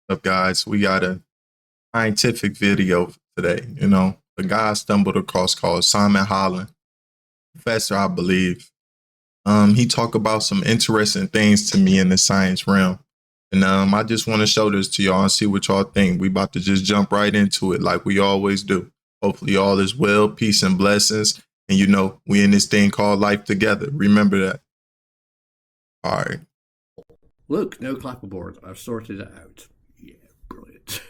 Up, guys? We got a scientific video today. A guy I stumbled across called Simon Holland, professor, I believe. He talked about some interesting things to me in the science realm. And I just want to show this to y'all and see what y'all think. We about to just jump right into it like we always do. Hopefully all is well, peace and blessings. And we in this thing called life together. Remember that. All right. Look, no clapperboard. I've sorted it out. Yeah, brilliant.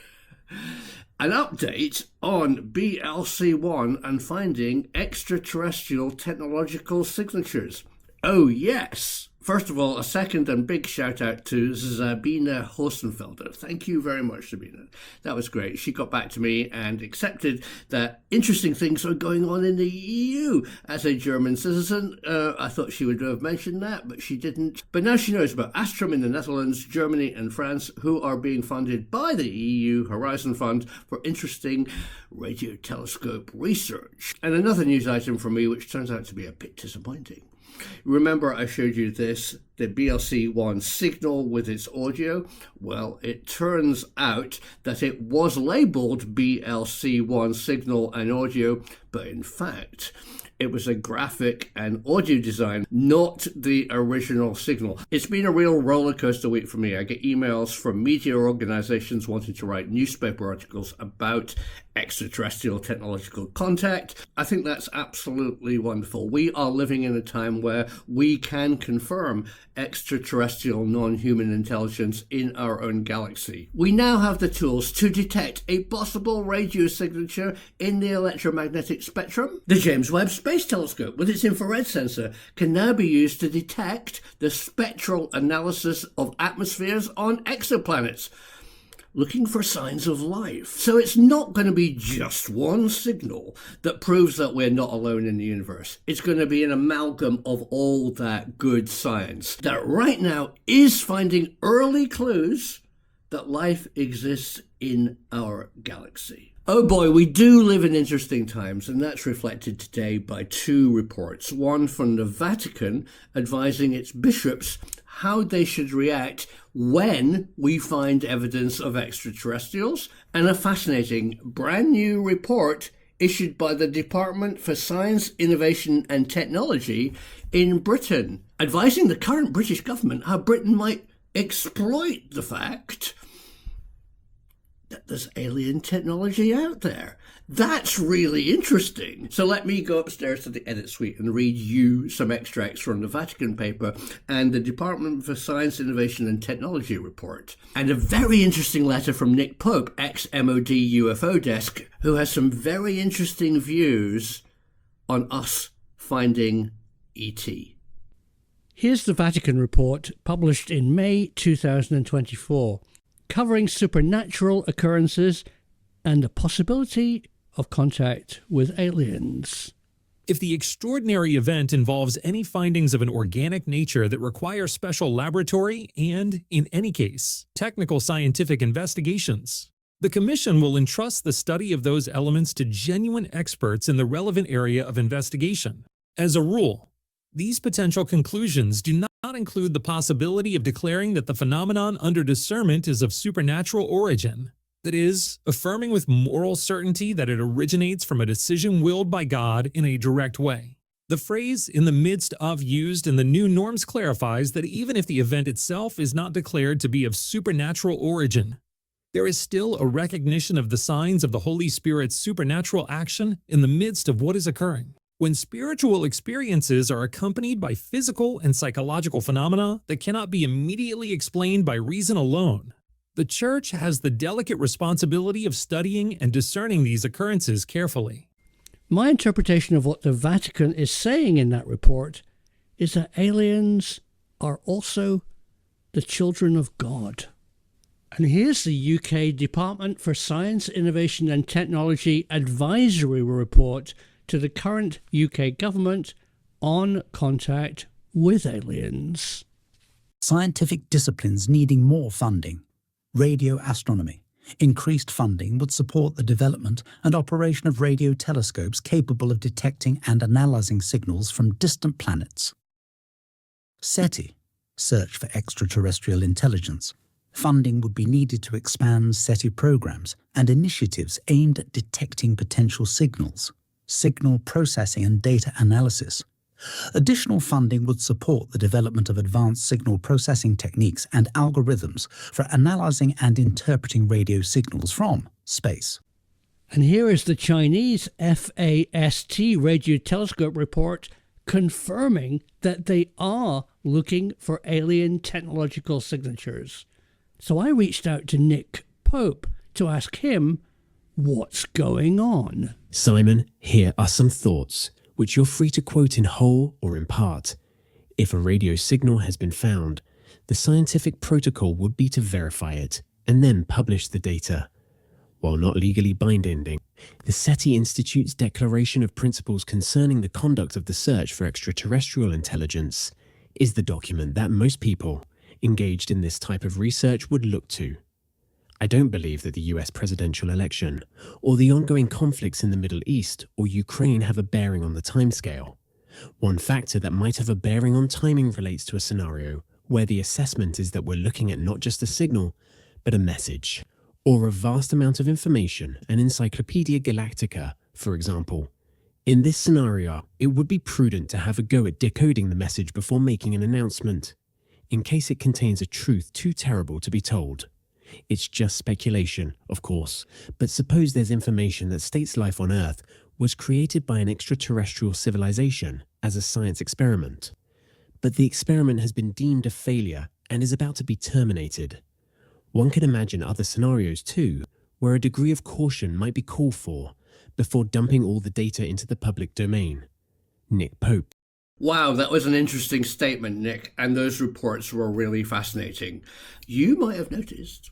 An update on BLC1 and finding extraterrestrial technological signatures. Oh, yes. First of all, a second and big shout out to Sabina Hosenfelder. Thank you very much, Sabina. That was great. She got back to me and accepted that interesting things are going on in the EU. As a German citizen, I thought she would have mentioned that, but she didn't. But now she knows about Astrum in the Netherlands, Germany and France, who are being funded by the EU Horizon Fund for interesting radio telescope research. And another news item from me, which turns out to be a bit disappointing. Remember I showed you this, the BLC1 signal with its audio? Well, it turns out that it was labelled BLC1 signal and audio, but in fact, it was a graphic and audio design, not the original signal. It's been a real roller coaster week for me. I get emails from media organizations wanting to write newspaper articles about extraterrestrial technological contact. I think that's absolutely wonderful. We are living in a time where we can confirm extraterrestrial non-human intelligence in our own galaxy. We now have the tools to detect a possible radio signature in the electromagnetic spectrum. The James Webb Space Telescope, with its infrared sensor, can now be used to detect the spectral analysis of atmospheres on exoplanets, looking for signs of life. So it's not going to be just one signal that proves that we're not alone in the universe. It's going to be an amalgam of all that good science that right now is finding early clues that life exists in our galaxy. Oh boy, we do live in interesting times, and that's reflected today by two reports. One from the Vatican advising its bishops how they should react when we find evidence of extraterrestrials, and a fascinating brand new report issued by the Department for Science, Innovation and Technology in Britain, advising the current British government how Britain might exploit the fact that there's alien technology out there. That's really interesting. So let me go upstairs to the edit suite and read you some extracts from the Vatican paper and the Department for Science, Innovation and Technology report. And a very interesting letter from Nick Pope, ex-MOD UFO desk, who has some very interesting views on us finding ET. Here's the Vatican report published in May 2024. Covering supernatural occurrences and the possibility of contact with aliens. If the extraordinary event involves any findings of an organic nature that require special laboratory and, in any case, technical scientific investigations, the Commission will entrust the study of those elements to genuine experts in the relevant area of investigation. As a rule, these potential conclusions do not include the possibility of declaring that the phenomenon under discernment is of supernatural origin, that is, affirming with moral certainty that it originates from a decision willed by God in a direct way. The phrase "in the midst of" used in the new norms clarifies that even if the event itself is not declared to be of supernatural origin, there is still a recognition of the signs of the Holy Spirit's supernatural action in the midst of what is occurring. When spiritual experiences are accompanied by physical and psychological phenomena that cannot be immediately explained by reason alone, the Church has the delicate responsibility of studying and discerning these occurrences carefully. My interpretation of what the Vatican is saying in that report is that aliens are also the children of God. And here's the UK Department for Science, Innovation and Technology advisory report to the current UK government on contact with aliens. Scientific disciplines needing more funding. Radio astronomy. Increased funding would support the development and operation of radio telescopes capable of detecting and analysing signals from distant planets. SETI, Search for Extraterrestrial Intelligence. funding would be needed to expand SETI programs and initiatives aimed at detecting potential signals, signal processing and data analysis. Additional funding would support the development of advanced signal processing techniques and algorithms for analyzing and interpreting radio signals from space. And here is the Chinese FAST radio telescope report confirming that they are looking for alien technological signatures. So I reached out to Nick Pope to ask him what's going on. Simon, here are some thoughts, which you're free to quote in whole or in part. If a radio signal has been found, the scientific protocol would be to verify it and then publish the data. While not legally binding, the SETI Institute's Declaration of Principles concerning the conduct of the search for extraterrestrial intelligence is the document that most people engaged in this type of research would look to. I don't believe that the US presidential election or the ongoing conflicts in the Middle East or Ukraine have a bearing on the timescale. One factor that might have a bearing on timing relates to a scenario where the assessment is that we're looking at not just a signal, but a message, or a vast amount of information, an Encyclopedia Galactica, for example. In this scenario, it would be prudent to have a go at decoding the message before making an announcement, in case it contains a truth too terrible to be told. It's just speculation, of course, but suppose there's information that states life on Earth was created by an extraterrestrial civilization as a science experiment, but the experiment has been deemed a failure and is about to be terminated. One can imagine other scenarios too, where a degree of caution might be called for before dumping all the data into the public domain. Nick Pope. Wow, that was an interesting statement, Nick, and those reports were really fascinating. You might have noticed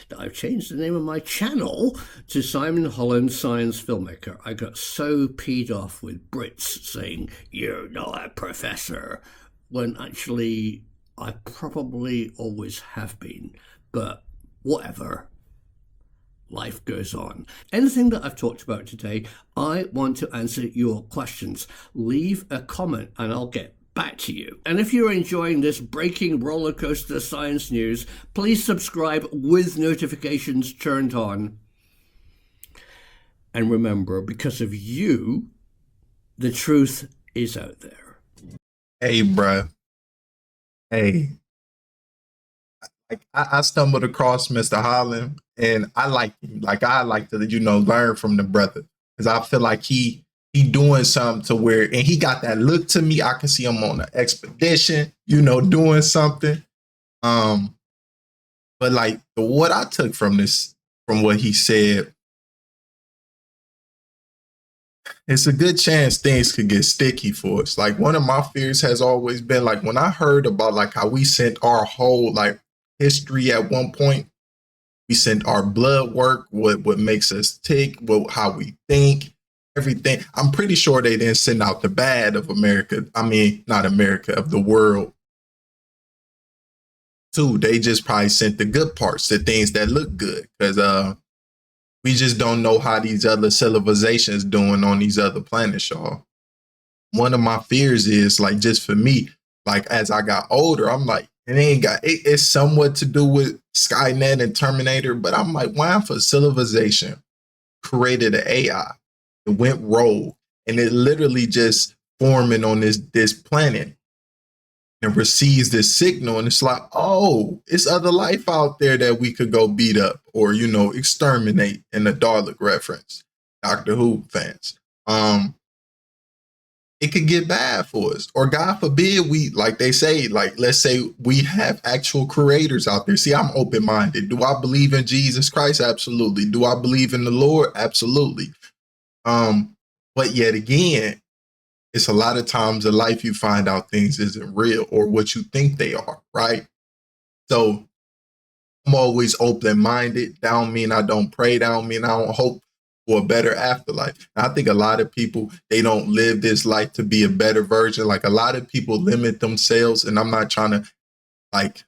that I've changed the name of my channel to Simon Holland Science Filmmaker. I got so peed off with Brits saying, "You're not a professor," when actually I probably always have been. But whatever. Life goes on. Anything that I've talked about today, I want to answer your questions. Leave a comment and I'll get back to you. And if you're enjoying this breaking roller coaster science news, please subscribe with notifications turned on. And remember, because of you, the truth is out there. Hey, bruh. Hey. I stumbled across Mr. Holland and I like him. Like I like to, learn from the brother. Because I feel like he doing something to where, and he got that look to me. I can see him on an expedition, doing something. But like what I took from what he said, it's a good chance things could get sticky for us. Like one of my fears has always been like when I heard about like how we sent our whole like history at one point, we sent our blood work, what makes us tick, how we think, everything. I'm pretty sure they didn't send out the bad of America. I mean, not America, of the world too. They just probably sent the good parts, the things that look good, because we just don't know how these other civilizations doing on these other planets, y'all. One of my fears is like, just for me, like as I got older, I'm like, it's somewhat to do with Skynet and Terminator, but I'm like, why if a civilization created an AI, it went rogue, and it literally just forming on this planet and receives this signal, and it's like, oh, it's other life out there that we could go beat up or exterminate, in the Dalek reference, Doctor Who fans. It could get bad for us. Or God forbid, we, like they say, like, let's say we have actual creators out there. See, I'm open-minded. Do I believe in Jesus Christ? Absolutely. Do I believe in the Lord? Absolutely. But yet again, it's a lot of times in life you find out things isn't real or what you think they are, right? So I'm always open-minded. That don't mean I don't pray. That don't mean I don't hope for a better afterlife. And I think a lot of people, they don't live this life to be a better version. Like a lot of people limit themselves, and I'm not trying to like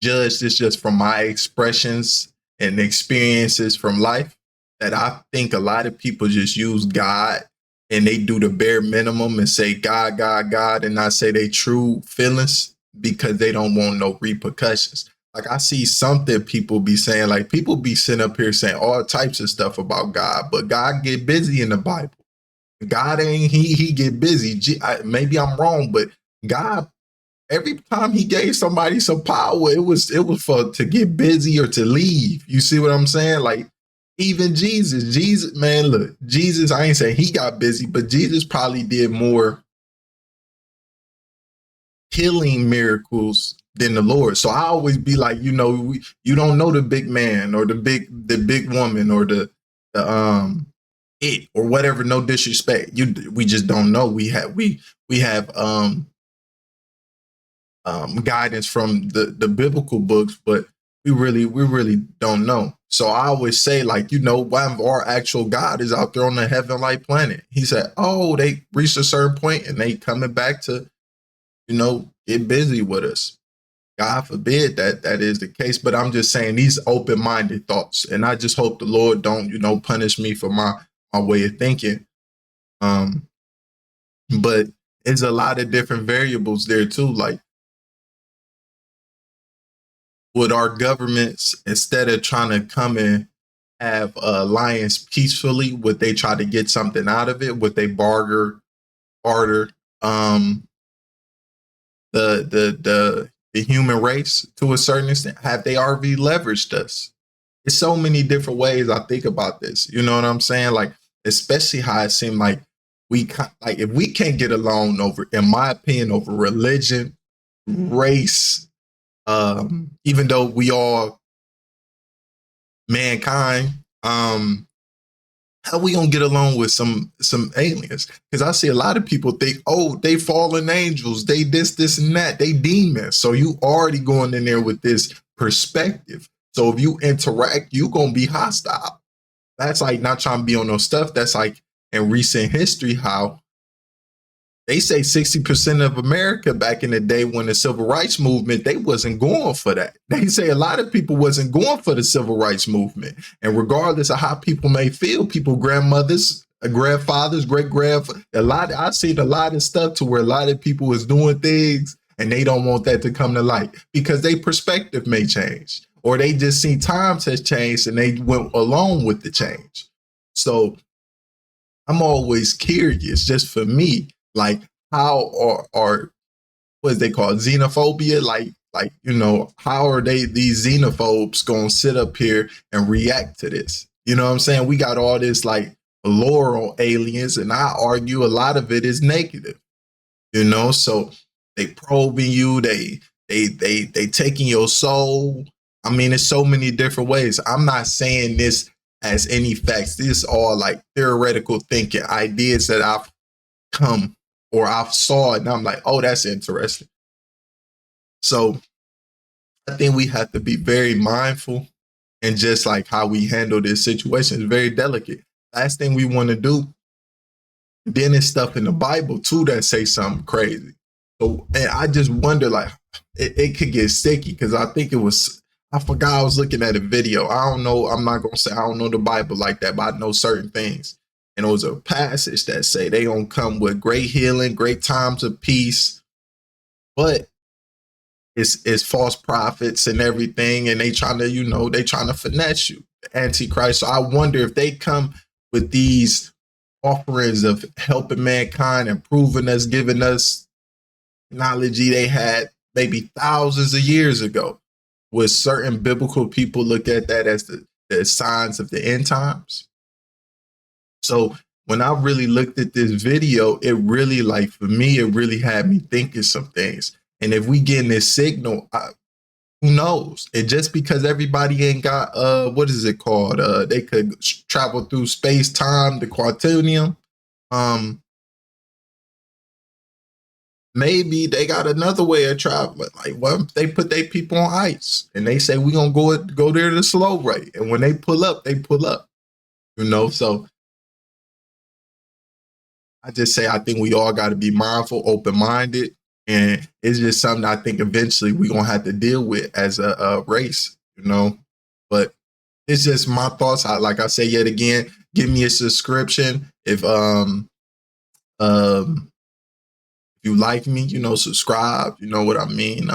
judge this just from my expressions and experiences from life, that I think a lot of people just use God and they do the bare minimum and say God, God, God, and not say they true feelings because they don't want no repercussions. like I see something people be saying, like people be sitting up here saying all types of stuff about God, but God get busy in the Bible. God ain't he get busy. Maybe I'm wrong, but God, every time he gave somebody some power, it was for to get busy or to leave. You see what I'm saying? Like even Jesus, man, look, Jesus, I ain't saying he got busy, but Jesus probably did more healing miracles than the Lord. So I always be like, you don't know the big man or the big woman or the it or whatever. No disrespect, we just don't know. We have guidance from the biblical books, but we really don't know. So I always say, like, one of our actual God is out there on the heaven-like planet. He said, oh, they reached a certain point and they coming back to, get busy with us. God forbid that is the case. But I'm just saying these open-minded thoughts. And I just hope the Lord don't, punish me for my way of thinking. But it's a lot of different variables there too. Like, would our governments, instead of trying to come and have alliance peacefully, would they try to get something out of it? Would they barter the human race to a certain extent? Have they already leveraged us? It's so many different ways I think about this. You know what I'm saying? Like, especially how it seemed like if we can't get along over, in my opinion, over religion, race, even though we all mankind, how we gonna get along with some aliens? Because I see a lot of people think, oh, they fallen angels, they this and that, they demons. So you already going in there with this perspective. So if you interact, you gonna be hostile. That's like not trying to be on no stuff. That's like in recent history, how they say 60% of America back in the day when the civil rights movement, they wasn't going for that. They say a lot of people wasn't going for the civil rights movement. And regardless of how people may feel, people, grandmothers, grandfathers, great-grandfathers, I've seen a lot of stuff to where a lot of people was doing things and they don't want that to come to light because their perspective may change, or they just see times has changed and they went along with the change. So I'm always curious, just for me, like how are what they call xenophobia? Like, how are these xenophobes gonna sit up here and react to this? You know what I'm saying? We got all this like lore on aliens, and I argue a lot of it is negative. So they probing you, they taking your soul. I mean, it's so many different ways. I'm not saying this as any facts. This is all like theoretical thinking, ideas that I've come or I've saw it, and I'm like, oh, that's interesting. So I think we have to be very mindful, and just like how we handle this situation is very delicate. Last thing we want to do, then there's stuff in the Bible too that say something crazy. So, and I just wonder, like, it could get sticky because I think I forgot, I was looking at a video. I don't know. I'm not going to say I don't know the Bible like that, but I know certain things. And it was a passage that say they gonna come with great healing, great times of peace, but it's false prophets and everything, and they trying to finesse you, Antichrist. So I wonder if they come with these offerings of helping mankind, improving us, giving us technology they had maybe thousands of years ago. Would certain biblical people look at that as the signs of the end times? So when I really looked at this video, it really, like, for me, it really had me thinking some things. And if we get this signal, who knows? And just because everybody ain't got, what is it called? They could travel through space, time, the quantum. Maybe they got another way of traveling. Like, well, they put their people on ice and they say, we're going to go there the slow rate. And when they pull up, they pull up, so I just say, I think we all got to be mindful, open-minded, and it's just something I think eventually we're going to have to deal with as a race, but it's just my thoughts. Like I say, yet again, give me a subscription. If you like me, subscribe, you know what I mean?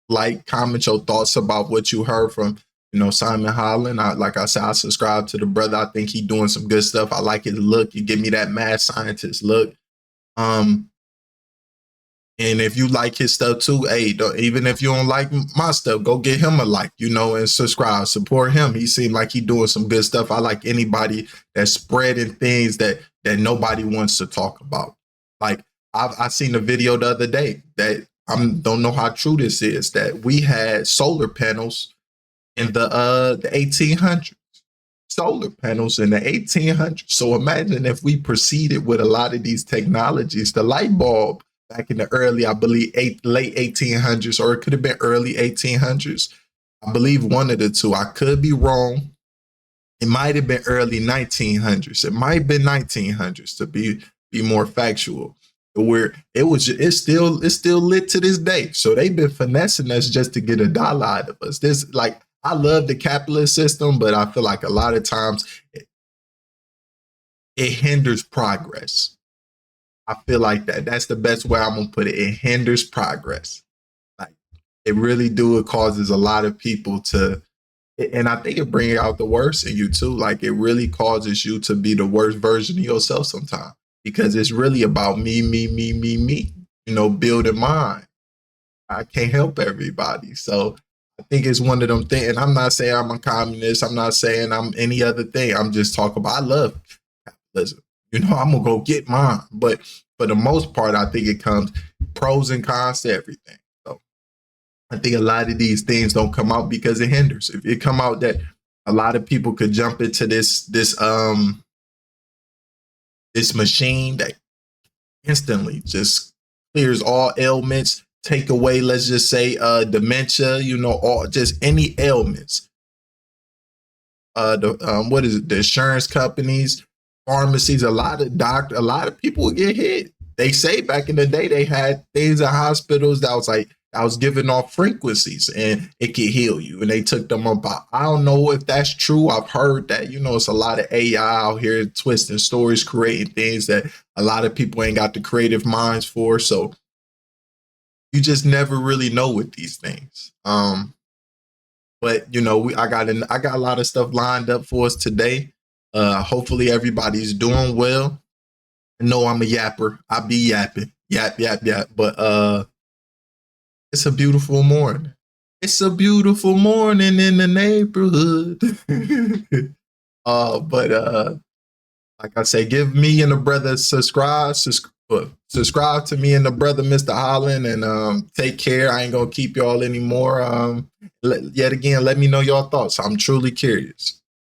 like, comment your thoughts about what you heard from, Simon Holland. Like I said, I subscribe to the brother. I think he doing some good stuff. I like his look. You give me that mad scientist look. And if you like his stuff too, hey, even if you don't like my stuff, go get him a like, and subscribe, support him. He seemed like he doing some good stuff. I like anybody that's spreading things that nobody wants to talk about. Like I seen a video the other day that don't know how true this is, that we had solar panels in the 1800s. Solar panels in the 1800s. So imagine if we proceeded with a lot of these technologies, the light bulb back in the early, I believe, late 1800s, or it could have been early 1800s. I believe one of the two. I could be wrong. It might have been early 1900s. It might have been 1900s to be more factual. Where it's still lit to this day. So they've been finessing us just to get a dollar out of us. I love the capitalist system, but I feel like a lot of times it hinders progress. I feel like that's the best way I'm gonna put it. It hinders progress. Like it really do. It causes a lot of people to, and I think it brings out the worst in you too. Like it really causes you to be the worst version of yourself sometimes, because it's really about me, building mine. I can't help everybody. So I think it's one of them things. And I'm not saying I'm a communist. I'm not saying I'm any other thing. I'm just talking about, I love capitalism. I'm going to go get mine. But for the most part, I think it comes pros and cons to everything. So I think a lot of these things don't come out because it hinders. If it come out that a lot of people could jump into this machine that instantly just clears all ailments, take away, let's just say, dementia, all just any ailments. What is it? The insurance companies, pharmacies, a lot of people would get hit. They say back in the day they had things in hospitals that was giving off frequencies and it could heal you, and they took them about. I don't know if that's true. I've heard that, it's a lot of AI out here twisting stories, creating things that a lot of people ain't got the creative minds for. So you just never really know with these things. But I got a lot of stuff lined up for us today. Hopefully everybody's doing well. I know I'm a yapper. I be yapping, yap. But it's a beautiful morning. It's a beautiful morning in the neighborhood. But like I say, give me and the brother subscribe to me and the brother, Mr. Holland, and take care. I ain't gonna keep y'all anymore. Yet again, let me know your thoughts. I'm truly curious.